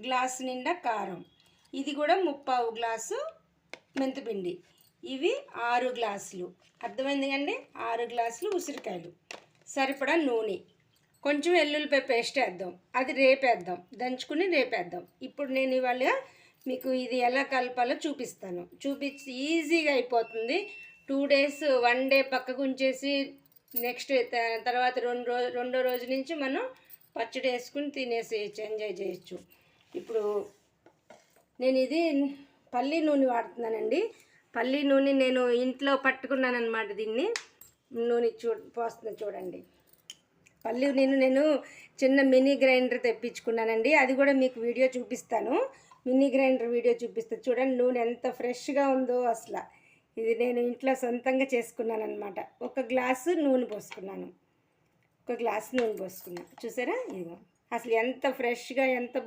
Glass నిండా కారం, ఇది కూడా 3/4 గ్లాసు మెంతిపిండి, ఇవి 6 గ్లాసులు. అర్థమైంది కండి? 6 గ్లాసులు ఉసిరికాయలు, సరిపడా నూనె, కొంచెం వెల్లుల్లిపాయ పేస్ట్ వేద్దాం, అది రేపేద్దాం, దంచుకుని రేపేద్దాం. ఇప్పుడు నేను ఇవాళ మీకు ఇది ఎలా కలపాలో చూపిస్తాను. చూపించి ఈజీగా అయిపోతుంది. 2 డేస్ 1 డే పక్కకు ఉంచేసి నెక్స్ట్ తర్వాత రెండో రోజు నుంచి మనం పచ్చడి వేసుకుని తినేసేయచ్చు, ఎంజాయ్ చేయొచ్చు. ఇప్పుడు నేను ఇది పల్లి నూనె వాడుతున్నానండి. పల్లి నూనె నేను ఇంట్లో పట్టుకున్నాను అనమాట. దీన్ని నూనె పోస్తున్నా చూడండి. పల్లి నేను చిన్న మినీ గ్రైండర్ తెప్పించుకున్నానండి. అది కూడా మీకు వీడియో చూపిస్తాను, మినీ గ్రైండర్ వీడియో చూపిస్తాను. చూడండి నూనె ఎంత ఫ్రెష్గా ఉందో అసలు. ఇది నేను ఇంట్లో సొంతంగా చేసుకున్నాను అనమాట. 1 గ్లాసు నూనె పోసుకున్నాను, 1 గ్లాసు నూనె పోసుకున్నాను. చూసారా? ఇదిగో అసలు ఎంత ఫ్రెష్గా ఎంత